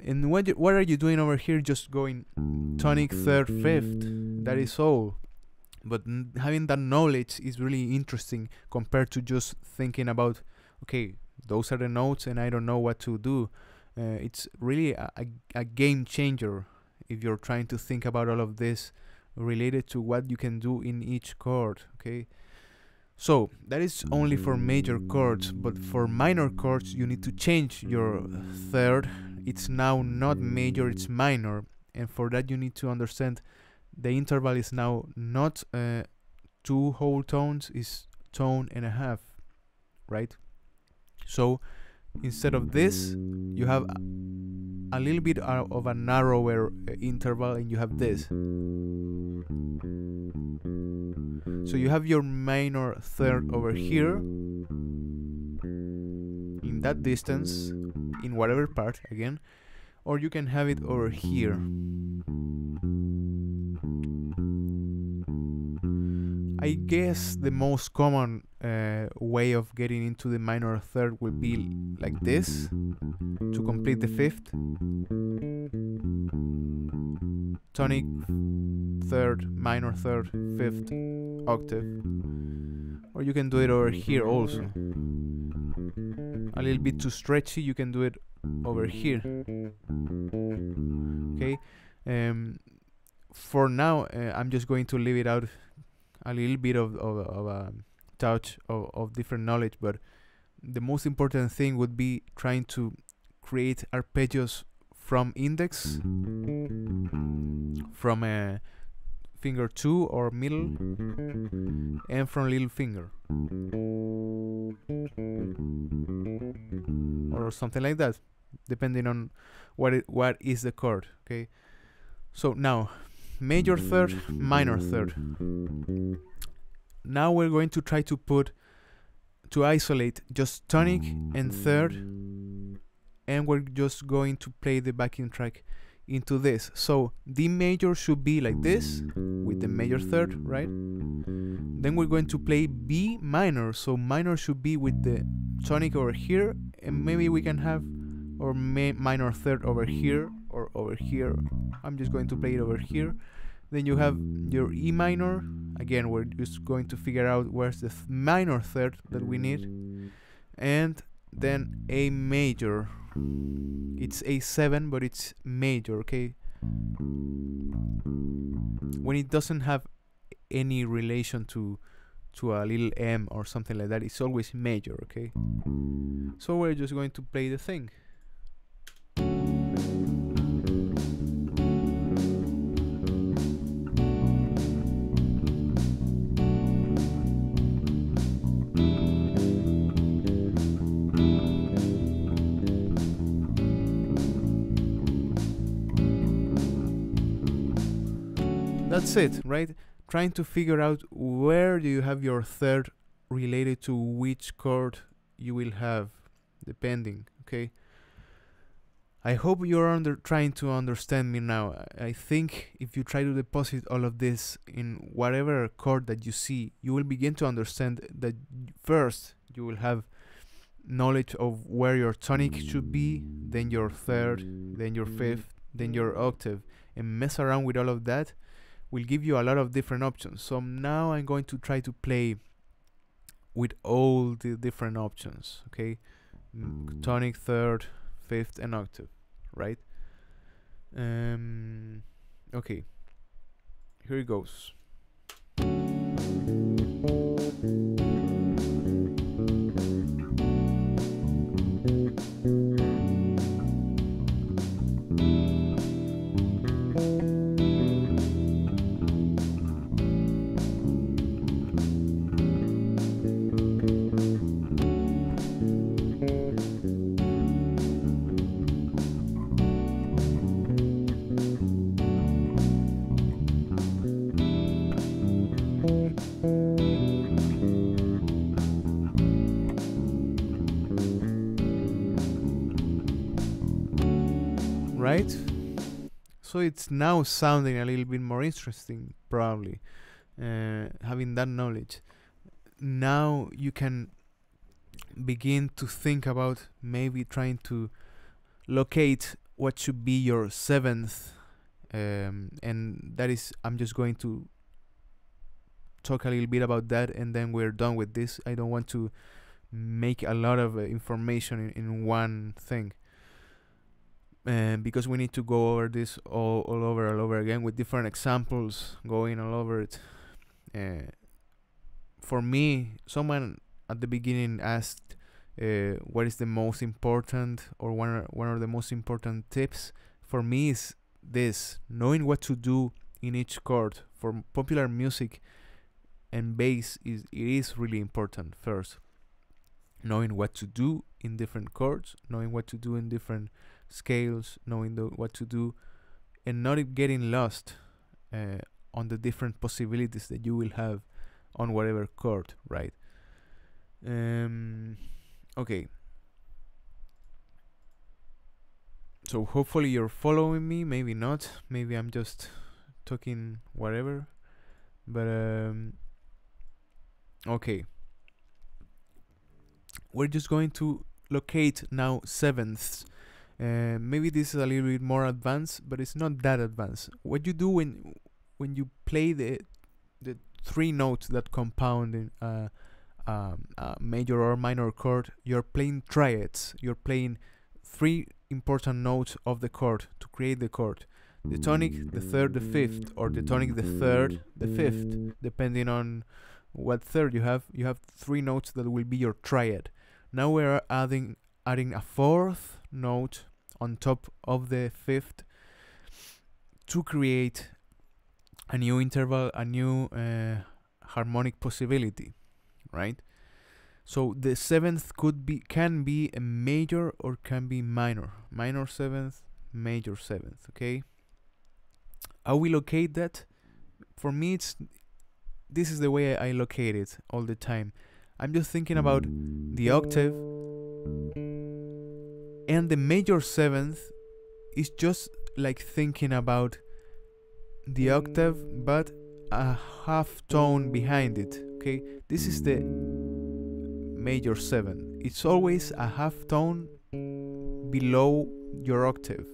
And what are you doing over here? Just going tonic, third, fifth. That is all. But having that knowledge is really interesting compared to just thinking about, okay, those are the notes and I don't know what to do. It's really a game changer if you're trying to think about all of this related to what you can do in each chord, okay? So that is only for major chords, but for minor chords you need to change your third. It's now not major, it's minor, and for that you need to understand the interval is now not two whole tones, is tone and a half, right? So instead of this, you have a little bit of a narrower interval, and you have this. So you have your minor third over here, in that distance, in whatever part, again, or you can have it over here. I guess the most common way of getting into the minor third will be like this, to complete the fifth. Tonic, third, minor third, fifth, octave. Or you can do it over here also. A little bit too stretchy, you can do it over here. Okay. For now, I'm just going to leave it out a little bit of a touch of different knowledge, but the most important thing would be trying to create arpeggios from index, from a finger 2 or middle, and from little finger, or something like that, depending on what is the chord. Okay, so now major third, minor third. Now we're going to try to put to isolate just tonic and third, and we're just going to play the backing track into this. So D major should be like this with the major third, right? Then we're going to play B minor, so minor should be with the tonic over here, and maybe we can have our minor third over here or over here. I'm just going to play it over here. Then you have your E minor. Again, we're just going to figure out where's the minor third that we need. And then A major. It's A7, but it's major, okay? When it doesn't have any relation to a little M or something like that, it's always major, okay? So we're just going to play the thing. That's it, right? Trying to figure out where do you have your third related to which chord you will have, depending, okay? I hope you're trying to understand me now. I think if you try to deposit all of this in whatever chord that you see, you will begin to understand that first you will have knowledge of where your tonic should be, then your third, then your fifth, then your octave, and mess around with all of that will give you a lot of different options. So now I'm going to try to play with all the different options, okay? Tonic, third, fifth, and octave, right? Okay, here it goes. Right? So it's now sounding a little bit more interesting, probably, having that knowledge. Now you can begin to think about maybe trying to locate what should be your seventh, and that is, I'm just going to talk a little bit about that and then we're done with this. I don't want to make a lot of information in one thing. Because we need to go over this all over again with different examples, going all over it. For me, someone at the beginning asked what is the most important, or one of the most important tips. For me is this: knowing what to do in each chord. For popular music and bass, it is really important. First, knowing what to do in different chords, knowing what to do in different scales, knowing what to do, and not getting lost on the different possibilities that you will have on whatever chord, right? Okay, so hopefully you're following me. Maybe not, maybe I'm just talking whatever, but okay, we're just going to locate now sevenths. Maybe this is a little bit more advanced, but it's not that advanced. What you do when you play the three notes that compound in a major or minor chord, you're playing triads. You're playing three important notes of the chord to create the chord: the tonic, the third, the fifth, or the tonic, the third, the fifth, depending on what third you have. You have three notes that will be your triad. Now we're adding a fourth note on top of the fifth to create a new interval, a new harmonic possibility, right? So the seventh can be a major or can be minor. Minor seventh, major seventh, okay? How we locate that? For me, this is the way I locate it all the time. I'm just thinking about the octave, and the major seventh is just like thinking about the octave but a half tone behind it. Okay, this is the major 7. It's always a half tone below your octave.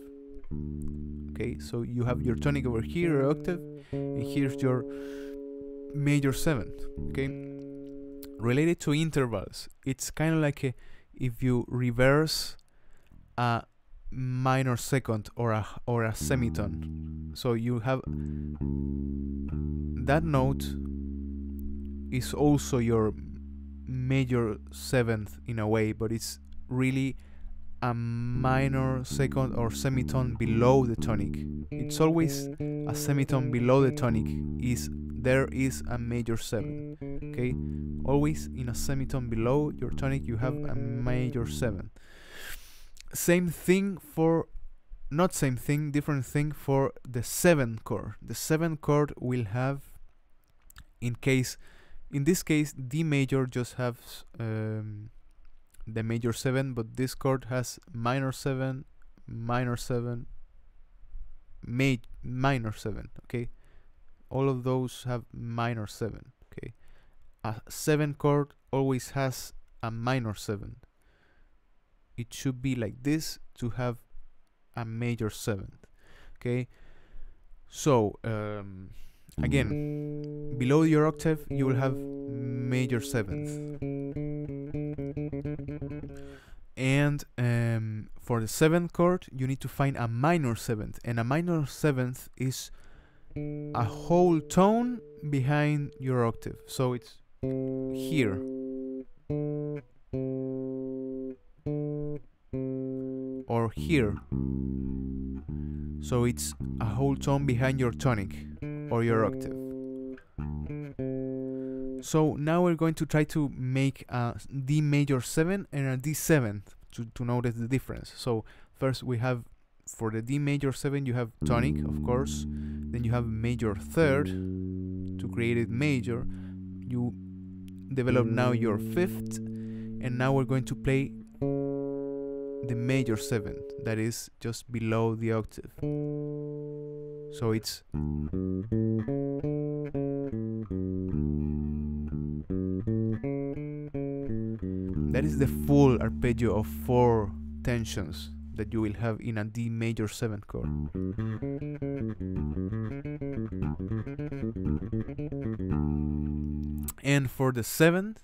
Okay, so you have your tonic over here, your octave, and here's your major 7th. Okay, related to intervals, it's kind of like if you reverse a minor second or a semitone. So you have that note is also your major 7th in a way, but it's really a minor second or semitone below the tonic. It's always a semitone below the tonic. There is a major 7. Okay, always in a semitone below your tonic you have a major 7. Same thing for, not same thing, different thing for the 7th chord. The 7th chord will have, in this case D major just has the major 7, but this chord has minor 7, minor 7, minor 7. Okay, all of those have minor 7. Okay, a 7 chord always has a minor 7. It should be like this to have a major 7th. Okay, so again, below your octave you will have major 7th, and for the 7th chord you need to find a minor 7th, and a minor 7th is a whole tone behind your octave. So it's here, or here. So it's a whole tone behind your tonic or your octave. So now we're going to try to make a D major 7 and a D7 to notice the difference. So first we have, for the D major 7 you have tonic, of course, then you have major 3rd to create it major. You develop now your 5th, and now we're going to play the major 7th, that is just below the octave. So it's that is the full arpeggio of 4 tensions that you will have in a D major 7th chord. And for the 7th,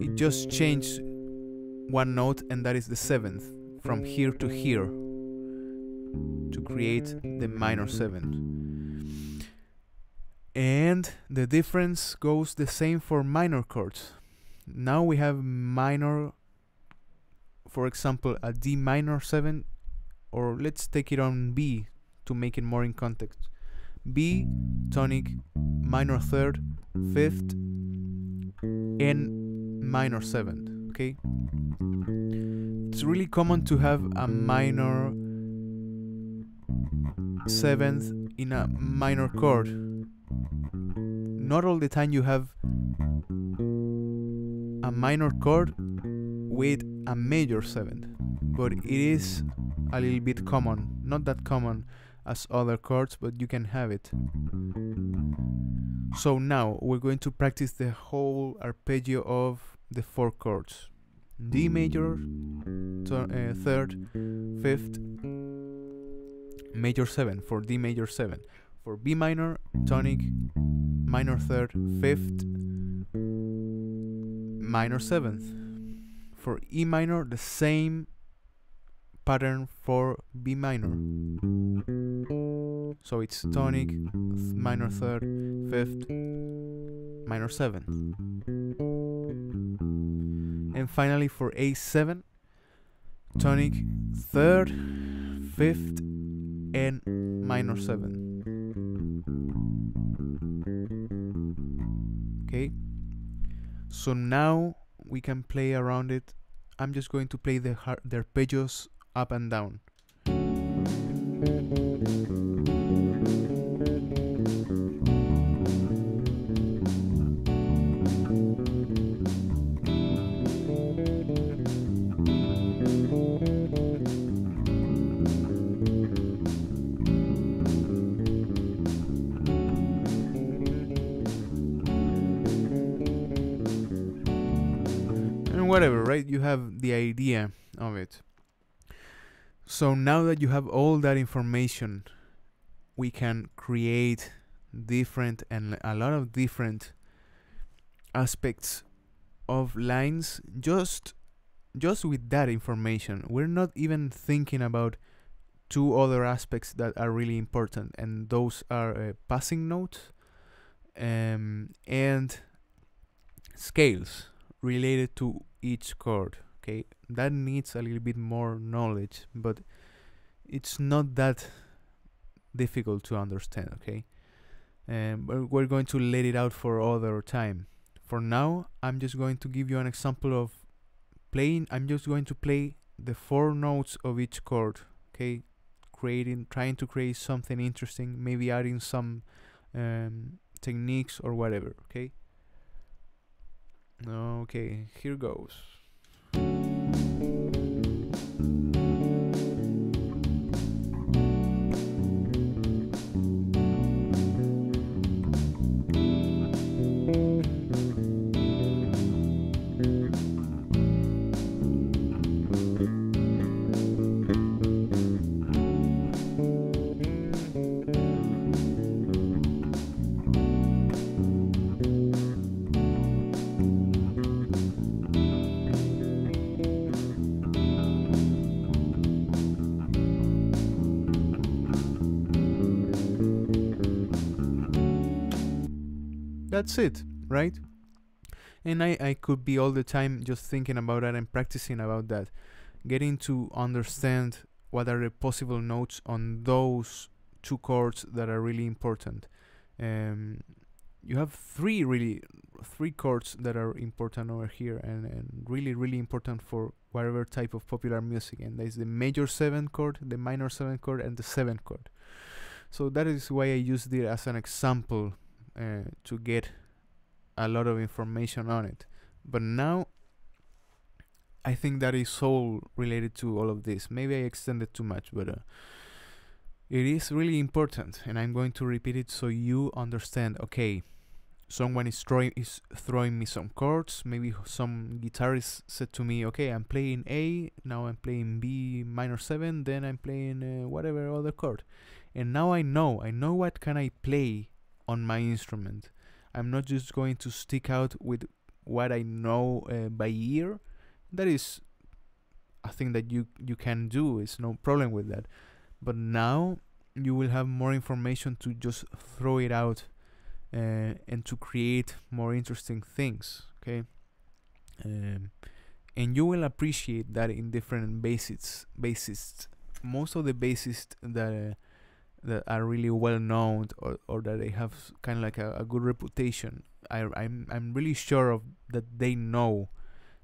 it just changed one note, and that is the 7th, from here to here, to create the minor 7th. And the difference goes the same for minor chords. Now we have minor, for example, a D minor 7, or let's take it on B to make it more in context. B, tonic, minor 3rd, 5th, and minor 7th. Okay, it's really common to have a minor 7th in a minor chord. Not all the time you have a minor chord with a major 7th, but it is a little bit common. Not that common as other chords, but you can have it. So now we're going to practice the whole arpeggio of the 4 chords: D major, 3rd, 5th, major 7 for D major 7. For B minor, tonic, minor 3rd, 5th, minor 7th. For E minor, the same pattern for B minor. So it's tonic, minor 3rd, 5th, minor 7th. And finally for A7, tonic, 3rd, 5th, and minor 7. Okay, so now we can play around it. I'm just going to play the arpeggios up and down. Whatever, right? You have the idea of it. So now that you have all that information, we can create different and a lot of different aspects of lines just with that information. We're not even thinking about two other aspects that are really important, and those are passing notes and scales related to each chord. Okay, that needs a little bit more knowledge, but it's not that difficult to understand. Okay, but we're going to let it out for other time. For now, I'm just going to give you an example of playing. I'm just going to play the 4 notes of each chord. Okay, trying to create something interesting, maybe adding some techniques or whatever. Okay, here goes. That's it, right? And I could be all the time just thinking about that and practicing about that, getting to understand what are the possible notes on those 2 chords that are really important. You have 3 chords that are important over here, and really important for whatever type of popular music, and that is the major 7 chord, the minor 7 chord, and the 7th chord. So that is why I used it as an example to get a lot of information on it. But now I think that is all related to all of this. Maybe I extended too much, but it is really important, and I'm going to repeat it so you understand. Okay, someone is throwing me some chords.Maybe some guitarist said to me, okay, I'm playing A, now I'm playing B minor 7, then I'm playing whatever other chord, and now I know what can I play on my instrument. I'm not just going to stick out with what I know by ear. That is a thing that you can do. It's no problem with that. But now you will have more information to just throw it out and to create more interesting things. Okay, and you will appreciate that in different bassists. Most of the bassists that are really well known, or that they have kind of like a good reputation, I'm really sure of that they know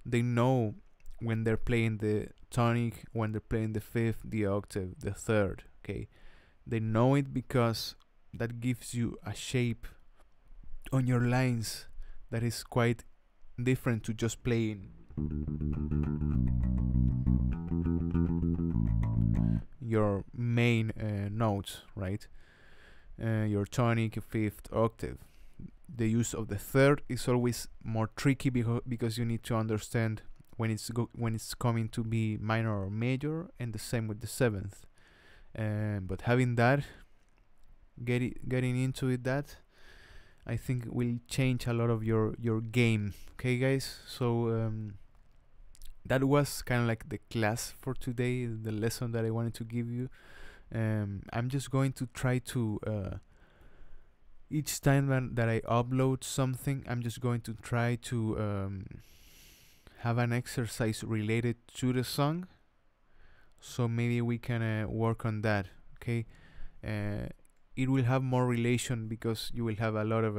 when they're playing the tonic, when they're playing the 5th, the octave, the 3rd. Okay, they know it because that gives you a shape on your lines that is quite different to just playing your main notes, right? Your tonic, 5th, octave. The use of the 3rd is always more tricky because you need to understand when it's coming to be minor or major, and the same with the 7th. But having that, getting into it, that I think will change a lot of your game. Okay, guys. So that was kind of like the class for today, the lesson that I wanted to give you. I'm just going to try to each time that I upload something, I'm just going to try to have an exercise related to the song, so maybe we can work on that. Okay, it will have more relation because you will have a lot of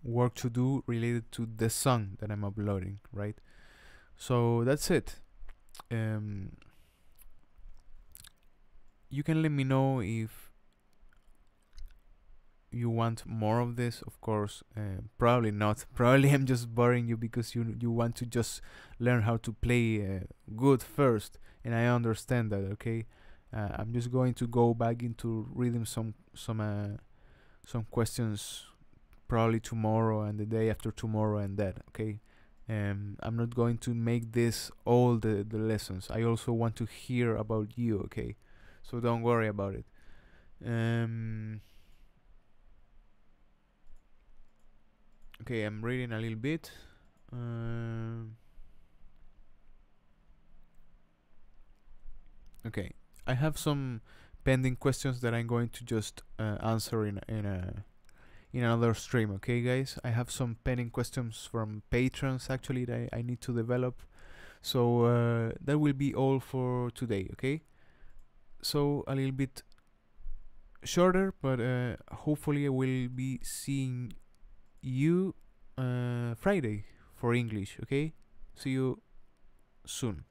work to do related to the song that I'm uploading, right? So that's it. you can let me know if you want more of this. Of course, probably not. Probably I'm just boring you because you want to just learn how to play good first, and I understand that. Okay, I'm just going to go back into reading some questions probably tomorrow and the day after tomorrow and that. Okay. I'm not going to make this all the lessons. I also want to hear about you. Okay, so don't worry about it. Okay, I'm reading a little bit. Okay, I have some pending questions that I'm going to just answer in another stream. Okay, guys, I have some pending questions from patrons actually that I need to develop. So that will be all for today. Okay, so a little bit shorter, but hopefully I will be seeing you Friday for English. Okay, see you soon.